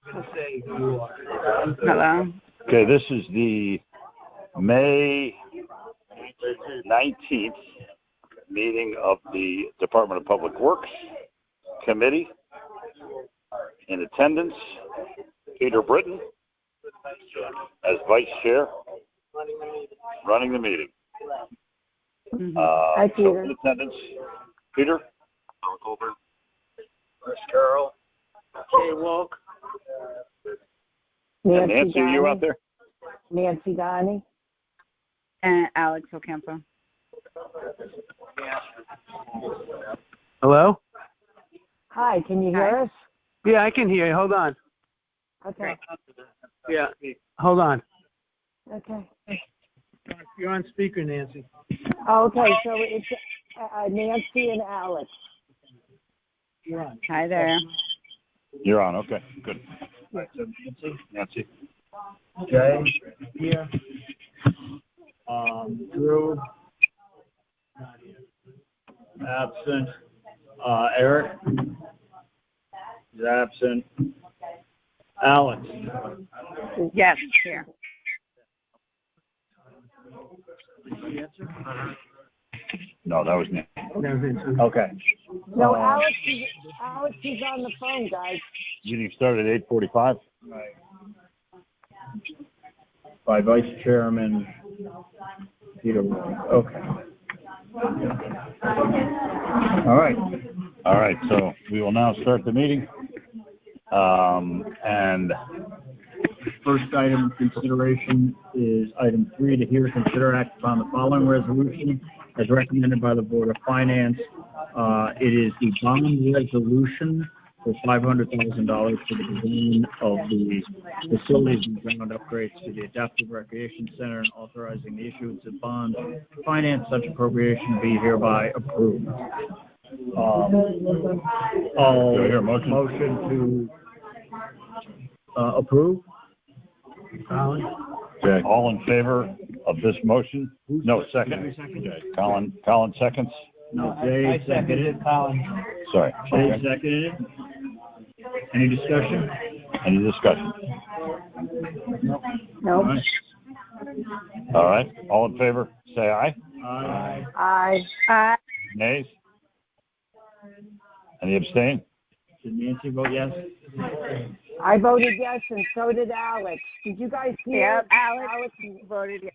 Hello. Okay, this is the May 19th meeting of the Department of Public Works Committee. In attendance, Peter Britton as Vice Chair, running the meeting. Hi, Peter. In attendance, Peter. Colbert. Chris Carroll. Jay Wolk. Nancy, are you out there? Nancy Donnie. And Alex Ocampo. Hello? Hi, can you hear us? Yeah, I can hear you. Hold on. Okay. Yeah, hold on. Okay. You're on speaker, Nancy. Oh, okay, so it's Nancy and Alex. You're on. Hi there. You're on. Okay, good. So Nancy. Jay. Here. Drew. Absent. Eric. Is absent. Alex. Yes, here. No, that was me. Okay. No, Alex is on the phone, guys. Meeting started at 8:45. Right. By Vice Chairman Peter. Okay. All right. So we will now start the meeting. And First item of consideration is item 3, to hear, consider, act upon the following resolution as recommended by the Board of Finance. It is the bond resolution for $500,000 for the design of the facilities and ground upgrades to the Adaptive Recreation Center and authorizing the issuance of bonds to finance such appropriation be hereby approved. I'll hear a motion? Motion to approve. okay, all in favor of this motion? No, second. Okay, Colin seconds. No, Jay seconded it. Sorry. Jay Okay. seconded it. Any discussion? Any discussion? Nope. All right. All right. All in favor, say aye. Aye. Aye. Nays? Any abstain? Did Nancy vote yes? I voted yes, and so did Alex. Did you guys hear? Yep, Alex voted yes.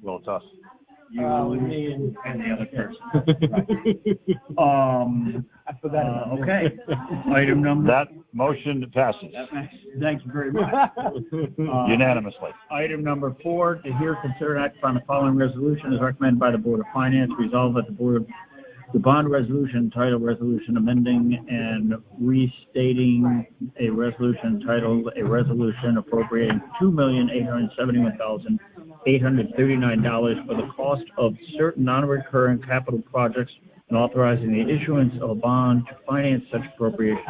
Well, it's us. You and the other person. I forgot. Okay. Item number. That motion passes Thank you very much. unanimously. Item number 4, to hear, consider, act upon the following resolution as recommended by the Board of Finance. Resolved that the bond resolution entitled Resolution Amending and Restating a Resolution entitled A Resolution Appropriating $2,871,839 for the cost of certain non-recurring capital projects and authorizing the issuance of a bond to finance such appropriations,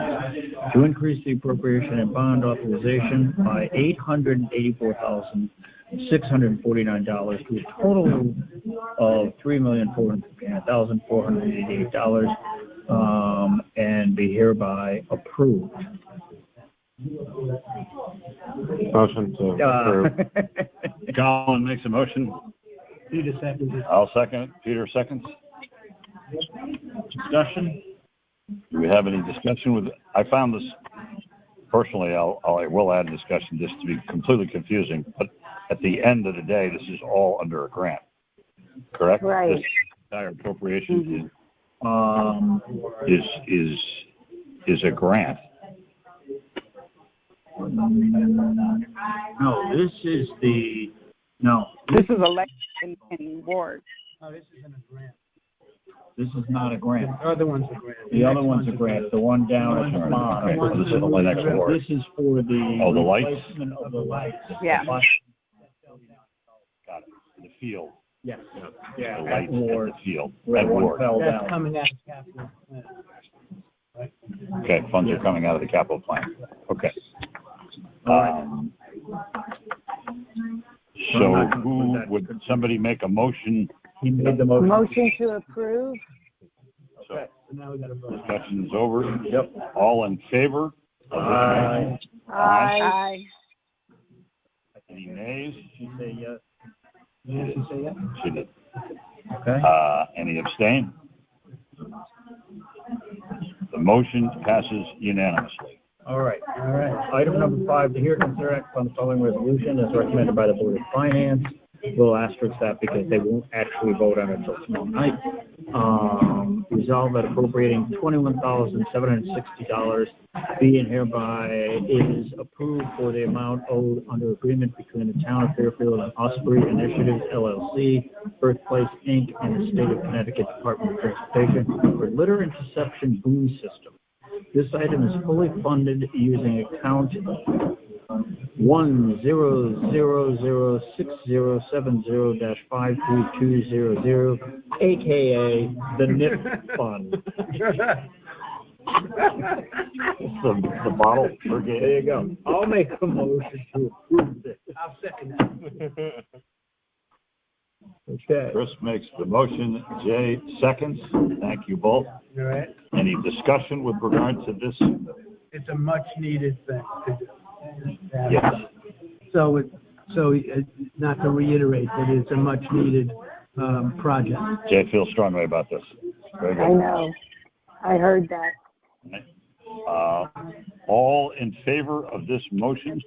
to increase the appropriation and bond authorization by $884,649 to a total of $3,459,488, and be hereby approved. Motion to approve. Colin makes a motion. Peter seconds it. I'll second it. Peter seconds. Discussion? Do we have any discussion with, I found this, personally, I will add discussion just to be completely confusing, but at the end of the day, this is all under a grant, correct? Right. This entire appropriation Mm-hmm. is a grant. No, this is the, no, This is election and ward. Oh, this isn't a grant. this is not a grant. The other one's a grant. The other one's a grant, the one down at the Okay, bottom. so this is only next door. This is for the. Oh, the lights? Replacement of the lights. Yeah. Got it. The field. Yes. The Yeah, lights at at Ward, the field. where At one Ward. fell That's down. coming out of capital. Okay, funds are coming out of the capital plan. Okay. So who, would somebody make a motion? He made the motion. Motion to approve? So Now we got to vote. Discussion's over. Yep. All in favor? Aye. Aye. Any nays? She say yes. Nancy, say yes? She did. Okay. Any abstain? The motion passes unanimously. All right. Item number 5, to hear, consider, act on the following resolution as recommended by the Board of Finance. We'll asterisk that because they won't actually vote on it until tomorrow night. Resolve that appropriating $21,760 be and hereby is approved for the amount owed under agreement between the Town of Fairfield and Osprey Initiatives LLC, Birthplace Inc., and the State of Connecticut Department of Transportation for litter interception boom system. This item is fully funded using account 1006070-53200, aka the NIP Fund. The bottle brigade. There you go. I'll make a motion to approve this. I'll second that. Okay. Chris makes the motion, Jay seconds. Thank you both. All right? Any discussion with regard to this? It's a much needed thing to do. Yes. So not to reiterate, but it's a much needed project. Jay feels strongly about this. Very I good. know. I heard that. All in favor of this motion?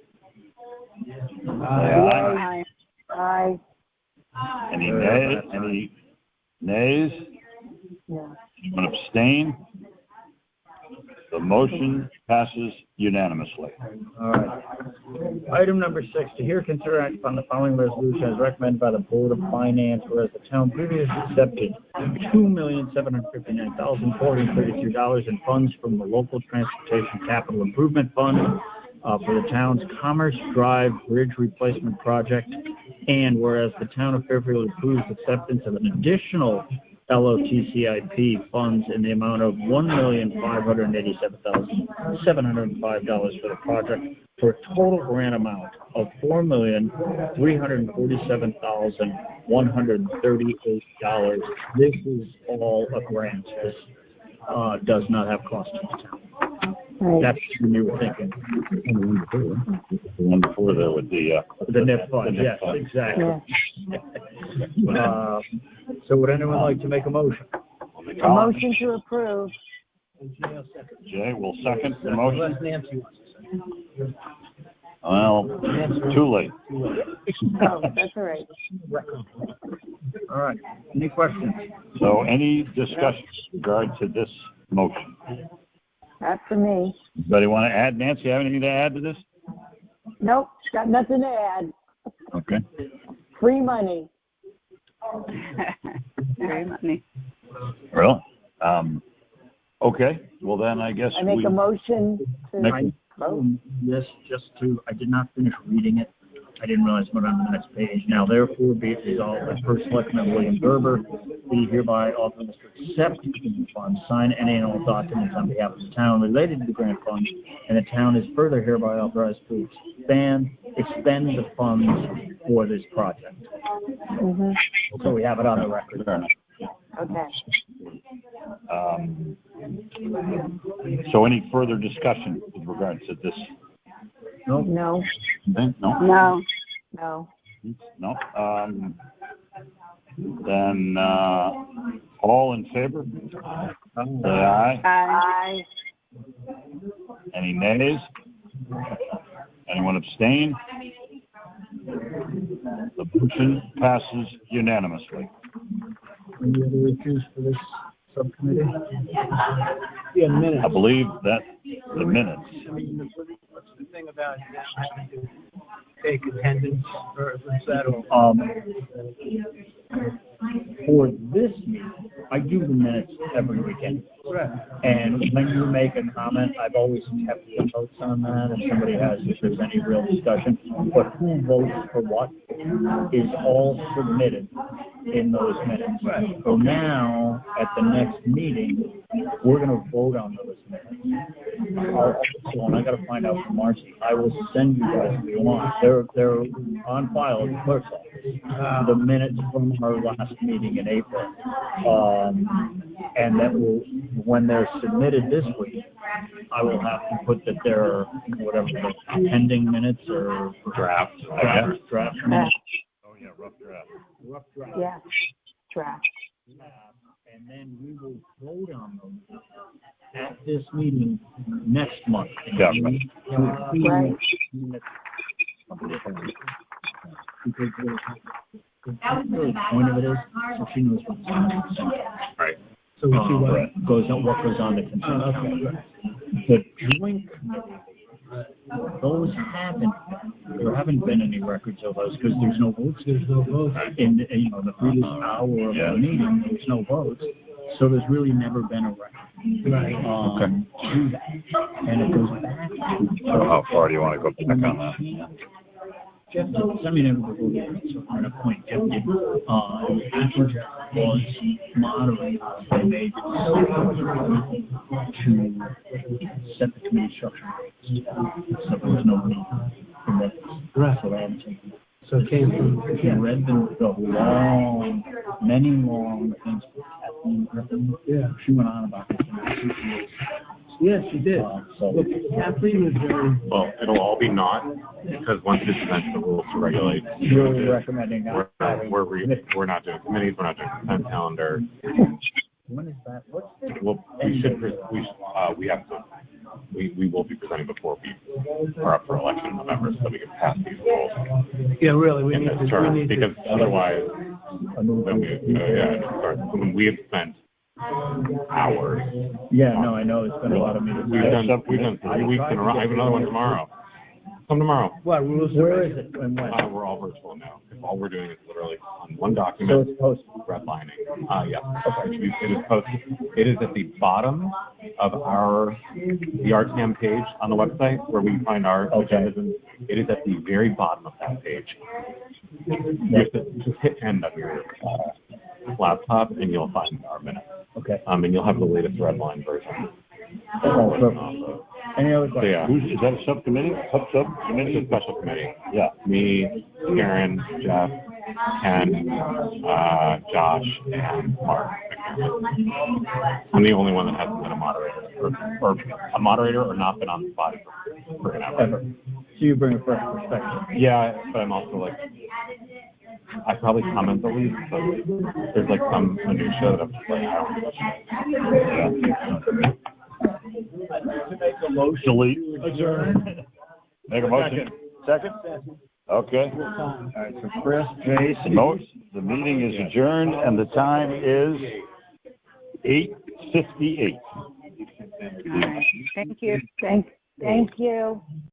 Say Aye. Aye. Any nays? Any nays? Yeah. Anyone abstain? The motion passes unanimously. All right. Item number 6, to hear, consider, act upon the following resolution as recommended by the Board of Finance, whereas the town previously accepted $2,759,433 in funds from the local transportation capital improvement fund for the town's Commerce Drive Bridge Replacement Project, and whereas the town of Fairfield approves acceptance of an additional LOTCIP funds in the amount of $1,587,705 for the project, for a total grant amount of $4,347,138. This is all a grant. This does not have cost to the town. Right. That's what you were thinking. The one before there with the NIP fund, the NIP yes, fund. exactly. Yeah. So would anyone like to make a motion? A motion to approve. Jay will second the motion. Unless Nancy wants to say. Well, too late. Oh, that's all right. All right, any questions? So any discussion with regard to this motion? Not for me. Anybody want to add? Nancy, have anything to add to this? Nope, got nothing to add. Okay. Free money. Very money. Really? Okay. Well, then I guess I make a motion to Make- vote. Yes, I did not finish reading it. I didn't realize what on the next page. Now therefore be it resolved that First Selectman William Gerber be hereby authorized to accept the funds, sign any and all documents on behalf of the town related to the grant fund, and the town is further hereby authorized to expend the funds for this project. Mhm. So we have it on the record. Fair enough. Okay. So any further discussion with regard to this? Nope. No. No? No. No. No? Then, all in favor? Say aye. Aye. Any nays? Anyone abstain? The motion passes unanimously. Any other issues for this subcommittee? Yeah, minutes. I believe that the minutes. I mean, what's the thing about having to take attendance, or is that all? For this meeting, I do the minutes every weekend. Right. And when you make a comment, I've always kept the notes on that, if somebody has, if there's any real discussion. But who votes for what is all submitted in those minutes. Right. So now, at the next meeting, we're gonna vote on those minutes. Also, and I gotta find out from Marcy, I will send you guys if you want. They're on file at the clerk's office. the minutes from our last meeting in April. And that will, when they're submitted this week, I will have to put that they're whatever the pending minutes or Draft. draft minutes. Oh, yeah, rough draft. Rough draft. Yeah, draft. And then we will vote on them at this meeting next month. Yeah. Right. Because the point of it is, so she knows what's on the consent. Right. So we see what, What goes on the consent. okay, right. The joint committee, those there haven't been any records of those because there's no votes. There's no vote. In the previous hour of the meeting, there's no votes. So there's really never been a record. Right. To that. And it goes back to. So how far do you want to go back on that? Jeff, I mean, so at a point, Jeff did, after Jeff was moderator, they made the decision to set the committee structure. So there was no need for that. Right. So I had to. So it came from, He read the long, many long things. yeah. She went on about this. Yes, she did. So Well, Kathleen was very, Well, it'll all be not, because once it's presented the rules to regulate. you're recommending We're, not. we're not doing committees, we're not doing consent calendar. When is that? What's the? Well, we have to, we will be presenting before we are up for election in November, so we can pass these rules yeah, really, we in need this to, we term, need because to. otherwise, when we have spent hours. Yeah, no, I know, it's been a lot of meetings. We've done 3 weeks in a row. I have another one tomorrow. Come tomorrow. What, rules? Where is it and when? We're all virtual now. All we're doing is literally on one So document, it's posted. redlining. Yeah. It is posted. It is at the bottom of the RTM page on the website where we find our agendas. And it is at the very bottom of that page. You have to just hit end on your laptop and you'll find our minutes. Okay. And you'll have the latest redline version. Any other So questions? yeah, Is that a subcommittee? it's a Subcommittee? special committee. Yeah. Me, Karen, Jeff, Ken, Josh, and Mark. I'm the only one that hasn't been a moderator or not been on the body for an hour. Ever. So you bring a fresh perspective. Yeah, but I'm also like, I probably comment the least, but there's like some minutia that I'm just like, I don't know. To make a motion. Delete. Adjourn. Make a motion. Second? Okay. All right, so Chris, Jace. The meeting is adjourned and the time is 8:58. All right. Thank you. Thank you.